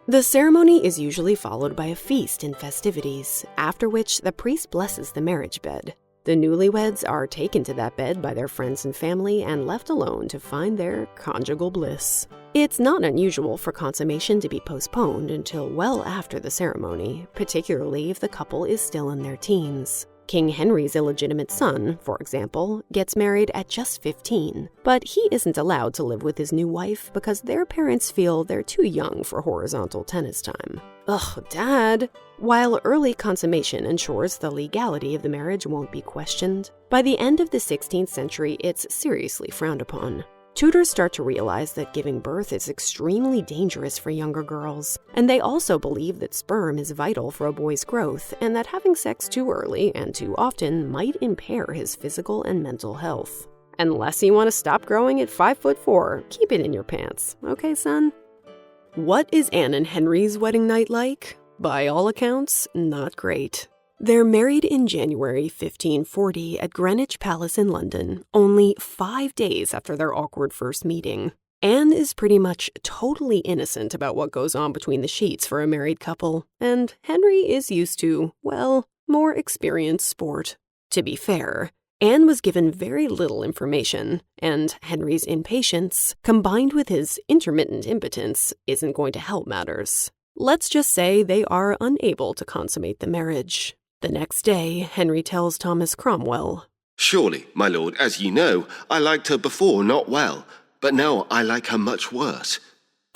The ceremony is usually followed by a feast and festivities, after which the priest blesses the marriage bed. The newlyweds are taken to that bed by their friends and family and left alone to find their conjugal bliss. It's not unusual for consummation to be postponed until well after the ceremony, particularly if the couple is still in their teens. King Henry's illegitimate son, for example, gets married at just 15, but he isn't allowed to live with his new wife because their parents feel they're too young for horizontal tennis time. Ugh, Dad! While early consummation ensures the legality of the marriage won't be questioned, by the end of the 16th century it's seriously frowned upon. Tudors start to realize that giving birth is extremely dangerous for younger girls, and they also believe that sperm is vital for a boy's growth and that having sex too early and too often might impair his physical and mental health. Unless you want to stop growing at 5'4", keep it in your pants, okay, son? What is Anne and Henry's wedding night like? By all accounts, not great. They're married in January 1540 at Greenwich Palace in London, only 5 days after their awkward first meeting. Anne is pretty much totally innocent about what goes on between the sheets for a married couple, and Henry is used to, well, more experienced sport. To be fair, Anne was given very little information, and Henry's impatience, combined with his intermittent impotence, isn't going to help matters. Let's just say they are unable to consummate the marriage. The next day, Henry tells Thomas Cromwell, "Surely, my lord, as ye know, I liked her before not well, but now I like her much worse."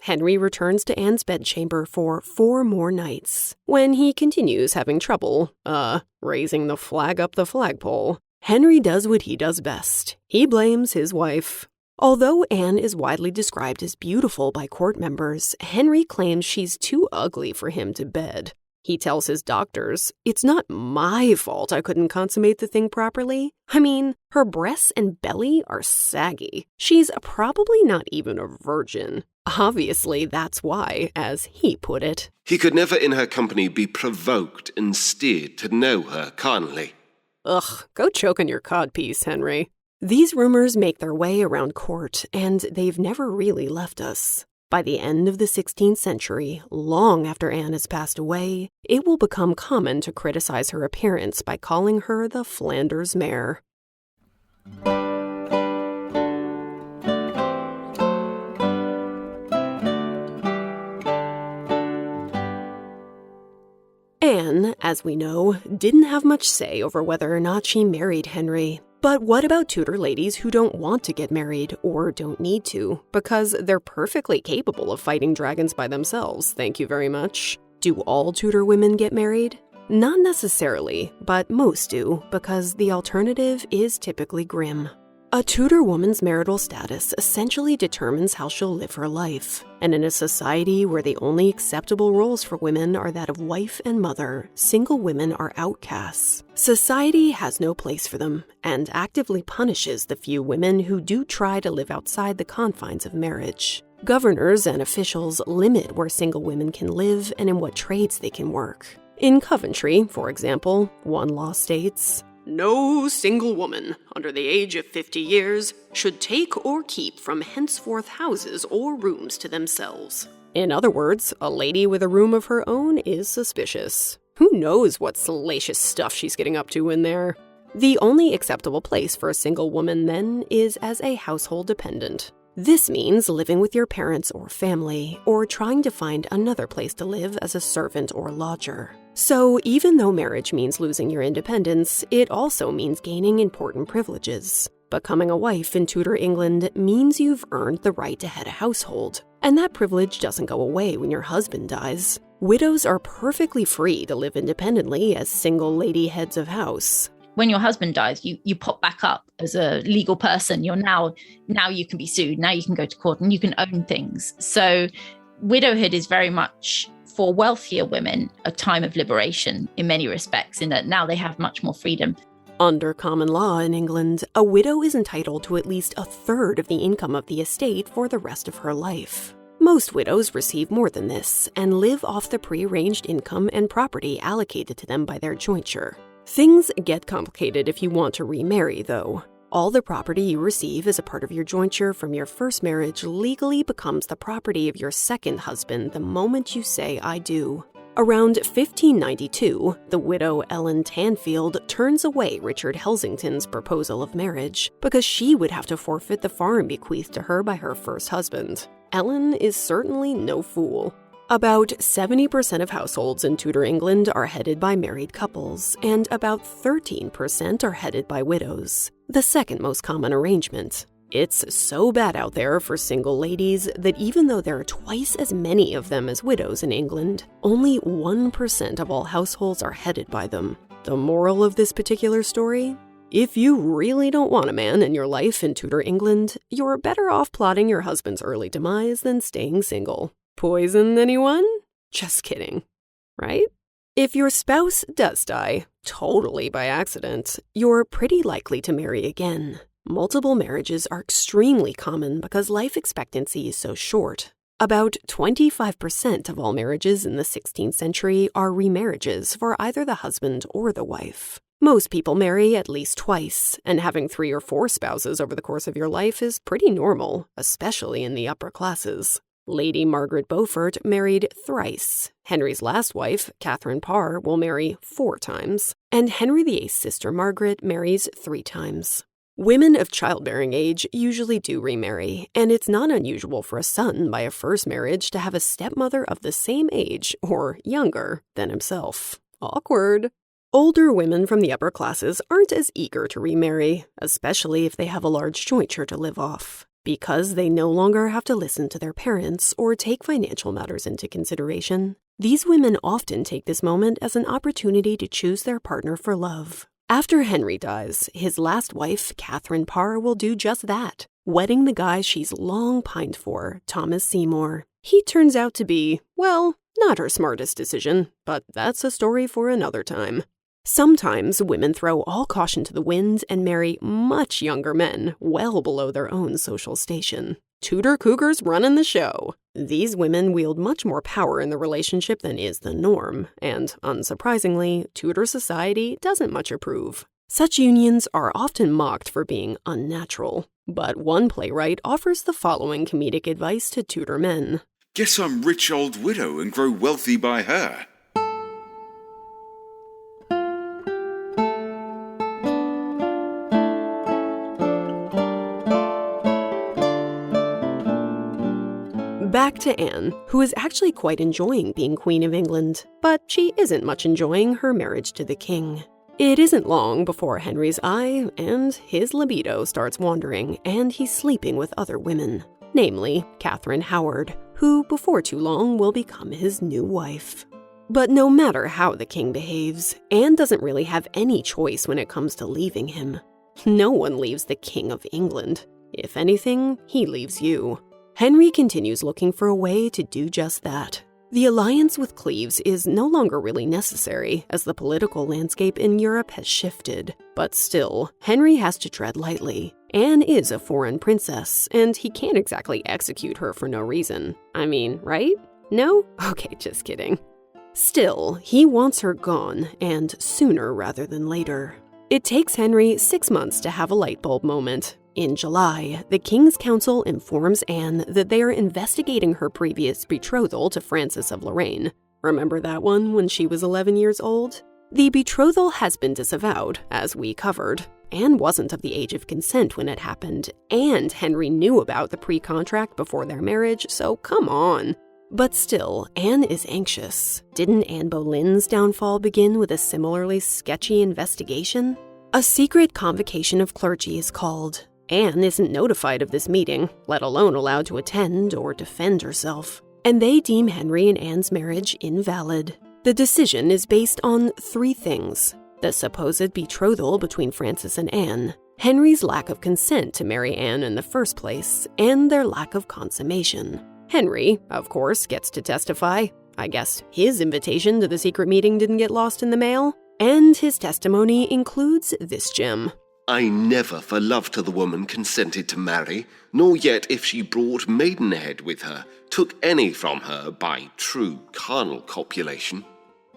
Henry returns to Anne's bedchamber for 4 more nights. When he continues having trouble, raising the flag up the flagpole, Henry does what he does best. He blames his wife. Although Anne is widely described as beautiful by court members, Henry claims she's too ugly for him to bed. He tells his doctors, "It's not my fault I couldn't consummate the thing properly. I mean, her breasts and belly are saggy. She's probably not even a virgin." Obviously, that's why, as he put it. He could never in her company be provoked and steered to know her carnally. Ugh, go choke on your codpiece, Henry. These rumors make their way around court, and they've never really left us. By the end of the 16th century, long after Anne has passed away, it will become common to criticize her appearance by calling her the Flanders mare. Anne, as we know, didn't have much say over whether or not she married Henry. But what about Tudor ladies who don't want to get married or don't need to because they're perfectly capable of fighting dragons by themselves, thank you very much? Do all Tudor women get married? Not necessarily, but most do because the alternative is typically grim. A Tudor woman's marital status essentially determines how she'll live her life. And in a society where the only acceptable roles for women are that of wife and mother, single women are outcasts. Society has no place for them and actively punishes the few women who do try to live outside the confines of marriage. Governors and officials limit where single women can live and in what trades they can work. In Coventry, for example, one law states, "No single woman under the age of 50 years should take or keep from henceforth houses or rooms to themselves." In other words, a lady with a room of her own is suspicious. Who knows what salacious stuff she's getting up to in there? The only acceptable place for a single woman, then, is as a household dependent. This means living with your parents or family, or trying to find another place to live as a servant or lodger. So even though marriage means losing your independence, it also means gaining important privileges. Becoming a wife in Tudor England means you've earned the right to head a household, and that privilege doesn't go away when your husband dies. Widows are perfectly free to live independently as single lady heads of house. When your husband dies, you pop back up as a legal person. You're now you can be sued. Now you can go to court and you can own things. So widowhood is very much, for wealthier women, a time of liberation in many respects, in that now they have much more freedom. Under common law in England, a widow is entitled to at least a third of the income of the estate for the rest of her life. Most widows receive more than this and live off the prearranged income and property allocated to them by their jointure. Things get complicated if you want to remarry, though. All the property you receive as a part of your jointure from your first marriage legally becomes the property of your second husband the moment you say "I do." Around 1592, the widow Ellen Tanfield turns away Richard Helsington's proposal of marriage because she would have to forfeit the farm bequeathed to her by her first husband. Ellen is certainly no fool. About 70% of households in Tudor England are headed by married couples, and about 13% are headed by widows, the second most common arrangement. It's so bad out there for single ladies that even though there are twice as many of them as widows in England, only 1% of all households are headed by them. The moral of this particular story? If you really don't want a man in your life in Tudor England, you're better off plotting your husband's early demise than staying single. Poison anyone? Just kidding, right? If your spouse does die, totally by accident, you're pretty likely to marry again. Multiple marriages are extremely common because life expectancy is so short. About 25% of all marriages in the 16th century are remarriages for either the husband or the wife. Most people marry at least twice, and having 3 or 4 spouses over the course of your life is pretty normal, especially in the upper classes. Lady Margaret Beaufort married thrice. Henry's last wife, Catherine Parr, will marry 4 times, and Henry VIII's sister Margaret marries 3 times. Women of childbearing age usually do remarry, and it's not unusual for a son by a first marriage to have a stepmother of the same age, or younger, than himself. Awkward. Older women from the upper classes aren't as eager to remarry, especially if they have a large jointure to live off, because they no longer have to listen to their parents or take financial matters into consideration. These women often take this moment as an opportunity to choose their partner for love. After Henry dies, his last wife, Catherine Parr, will do just that, wedding the guy she's long pined for, Thomas Seymour. He turns out to be, well, not her smartest decision, but that's a story for another time. Sometimes women throw all caution to the wind and marry much younger men, well below their own social station. Tudor cougars running the show. These women wield much more power in the relationship than is the norm, and, unsurprisingly, Tudor society doesn't much approve. Such unions are often mocked for being unnatural, but one playwright offers the following comedic advice to Tudor men. Get some rich old widow and grow wealthy by her. Back to Anne, who is actually quite enjoying being Queen of England, but she isn't much enjoying her marriage to the king. It isn't long before Henry's eye and his libido starts wandering, and he's sleeping with other women, namely Catherine Howard, who before too long will become his new wife. But no matter how the king behaves, Anne doesn't really have any choice when it comes to leaving him. No one leaves the King of England. If anything, he leaves you. Henry continues looking for a way to do just that. The alliance with Cleves is no longer really necessary, as the political landscape in Europe has shifted. But still, Henry has to tread lightly. Anne is a foreign princess, and he can't exactly execute her for no reason. I mean, right? No? Okay, just kidding. Still, he wants her gone, and sooner rather than later. It takes Henry 6 months to have a light bulb moment. In July, the King's Council informs Anne that they are investigating her previous betrothal to Francis of Lorraine. Remember that one when she was 11 years old? The betrothal has been disavowed, as we covered. Anne wasn't of the age of consent when it happened, and Henry knew about the pre-contract before their marriage, so come on. But still, Anne is anxious. Didn't Anne Boleyn's downfall begin with a similarly sketchy investigation? A secret convocation of clergy is called. Anne isn't notified of this meeting, let alone allowed to attend or defend herself, and they deem Henry and Anne's marriage invalid. The decision is based on 3 things: the supposed betrothal between Francis and Anne, Henry's lack of consent to marry Anne in the first place, and their lack of consummation. Henry, of course, gets to testify. I guess his invitation to the secret meeting didn't get lost in the mail. And his testimony includes this gem. I never for love to the woman consented to marry, nor yet if she brought maidenhead with her, took any from her by true carnal copulation.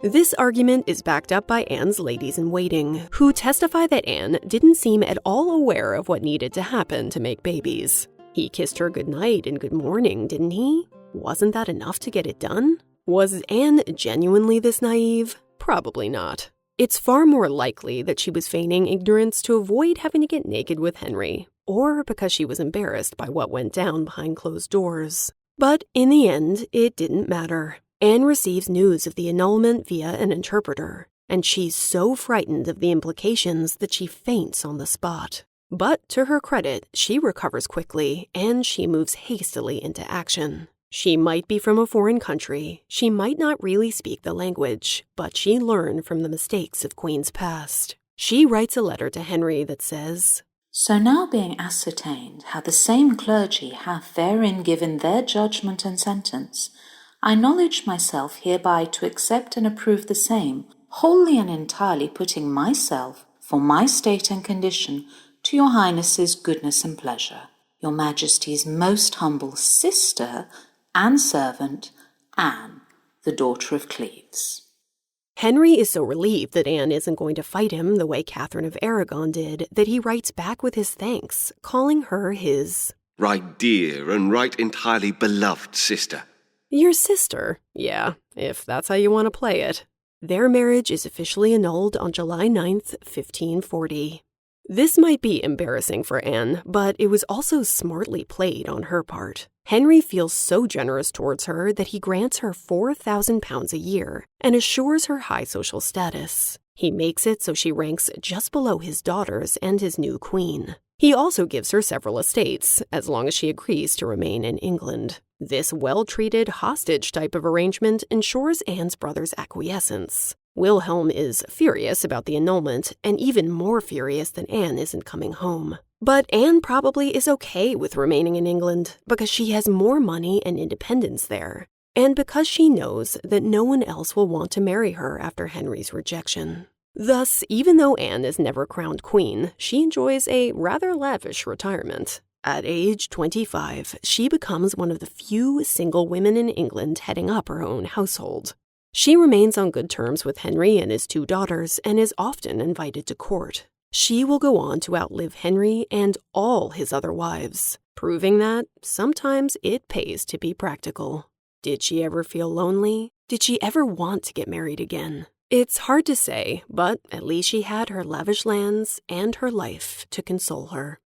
This argument is backed up by Anne's ladies-in-waiting, who testify that Anne didn't seem at all aware of what needed to happen to make babies. He kissed her goodnight and good morning, didn't he? Wasn't that enough to get it done? Was Anne genuinely this naive? Probably not. It's far more likely that she was feigning ignorance to avoid having to get naked with Henry, or because she was embarrassed by what went down behind closed doors. But in the end, it didn't matter. Anne receives news of the annulment via an interpreter, and she's so frightened of the implications that she faints on the spot. But to her credit, she recovers quickly, and she moves hastily into action. She might be from a foreign country, she might not really speak the language, but she learned from the mistakes of queens past. She writes a letter to Henry that says, So now being ascertained how the same clergy hath therein given their judgment and sentence, I acknowledge myself hereby to accept and approve the same, wholly and entirely putting myself, for my state and condition, to your Highness's goodness and pleasure. Your Majesty's most humble sister, and servant, Anne, the daughter of Cleves. Henry is so relieved that Anne isn't going to fight him the way Catherine of Aragon did that he writes back with his thanks, calling her his right dear and right entirely beloved sister. Your sister, yeah, if that's how you want to play it. Their marriage is officially annulled on July 9th, 1540. This might be embarrassing for Anne, but it was also smartly played on her part. Henry feels so generous towards her that he grants her £4,000 a year and assures her high social status. He makes it so she ranks just below his daughters and his new queen. He also gives her several estates, as long as she agrees to remain in England. This well-treated hostage type of arrangement ensures Anne's brother's acquiescence. Wilhelm is furious about the annulment, and even more furious that Anne isn't coming home. But Anne probably is okay with remaining in England because she has more money and independence there, and because she knows that no one else will want to marry her after Henry's rejection. Thus, even though Anne is never crowned queen, she enjoys a rather lavish retirement. At age 25, she becomes one of the few single women in England heading up her own household. She remains on good terms with Henry and his two daughters and is often invited to court. She will go on to outlive Henry and all his other wives, proving that sometimes it pays to be practical. Did she ever feel lonely? Did she ever want to get married again? It's hard to say, but at least she had her lavish lands and her life to console her.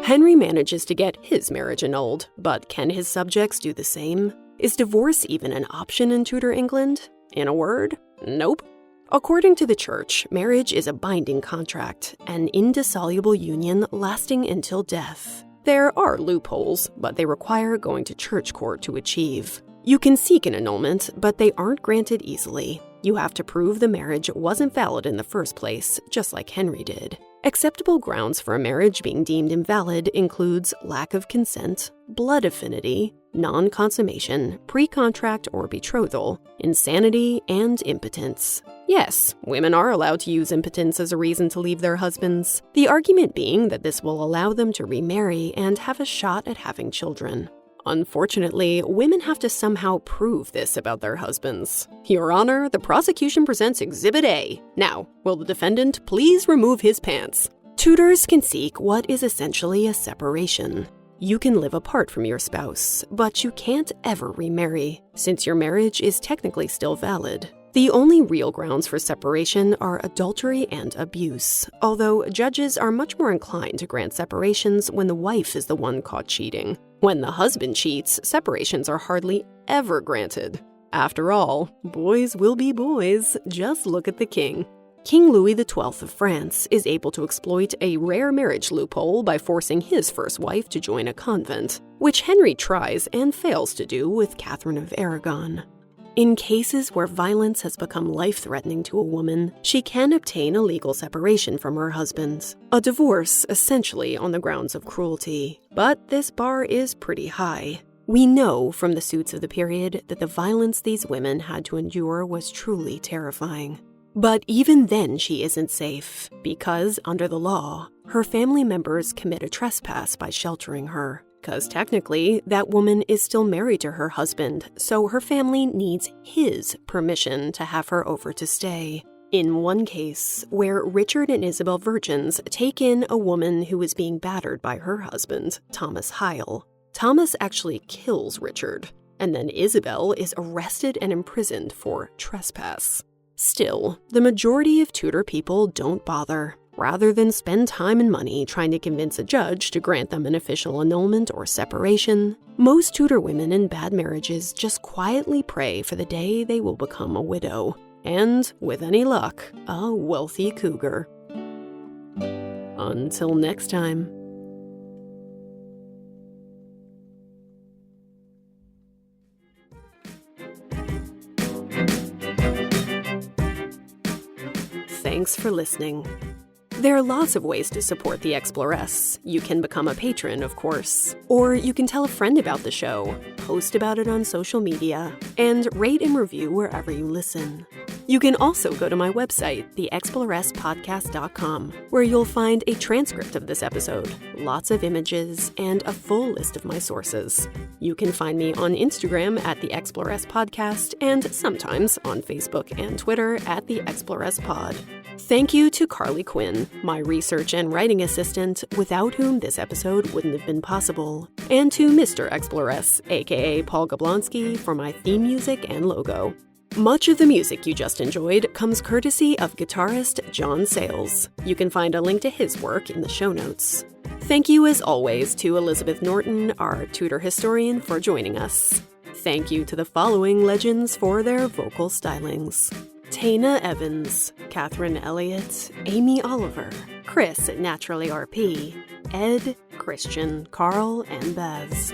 Henry manages to get his marriage annulled, but can his subjects do the same? Is divorce even an option in Tudor England? In a word, nope. According to the church, marriage is a binding contract, an indissoluble union lasting until death. There are loopholes, but they require going to church court to achieve. You can seek an annulment, but they aren't granted easily. You have to prove the marriage wasn't valid in the first place, just like Henry did. Acceptable grounds for a marriage being deemed invalid includes lack of consent, blood affinity, non-consummation, pre-contract or betrothal, insanity, and impotence. Yes, women are allowed to use impotence as a reason to leave their husbands, the argument being that this will allow them to remarry and have a shot at having children. Unfortunately, women have to somehow prove this about their husbands. Your Honor, the prosecution presents Exhibit A. Now, will the defendant please remove his pants? Tutors can seek what is essentially a separation. You can live apart from your spouse, but you can't ever remarry, since your marriage is technically still valid. The only real grounds for separation are adultery and abuse, although judges are much more inclined to grant separations when the wife is the one caught cheating. When the husband cheats, separations are hardly ever granted. After all, boys will be boys, just look at the king. King Louis XII of France is able to exploit a rare marriage loophole by forcing his first wife to join a convent, which Henry tries and fails to do with Catherine of Aragon. In cases where violence has become life-threatening to a woman, she can obtain a legal separation from her husband, a divorce essentially on the grounds of cruelty. But this bar is pretty high. We know from the suits of the period that the violence these women had to endure was truly terrifying. But even then she isn't safe, because under the law, her family members commit a trespass by sheltering her. Because technically, that woman is still married to her husband, so her family needs his permission to have her over to stay. In one case, where Richard and Isabel Virgins take in a woman who is being battered by her husband, Thomas Hyle, Thomas actually kills Richard, and then Isabel is arrested and imprisoned for trespass. Still, the majority of Tudor people don't bother. Rather than spend time and money trying to convince a judge to grant them an official annulment or separation, most Tudor women in bad marriages just quietly pray for the day they will become a widow. And, with any luck, a wealthy cougar. Until next time. Thanks for listening. There are lots of ways to support the Exploress. You can become a patron, of course. Or you can tell a friend about the show, post about it on social media, and rate and review wherever you listen. You can also go to my website, theexploresspodcast.com, where you'll find a transcript of this episode, lots of images, and a full list of my sources. You can find me on Instagram at The Exploress Podcast and sometimes on Facebook and Twitter at The Exploress Pod. Thank you to Carly Quinn, my research and writing assistant, without whom this episode wouldn't have been possible, and to Mr. Exploress, aka Paul Gablonsky, for my theme music and logo. Much of the music you just enjoyed comes courtesy of guitarist John Sayles. You can find a link to his work in the show notes. Thank you, as always, to Elizabeth Norton, our Tudor historian, for joining us. Thank you to the following legends for their vocal stylings: Tana Evans, Catherine Elliott, Amy Oliver, Chris at Naturally RP, Ed, Christian, Carl, and Baz.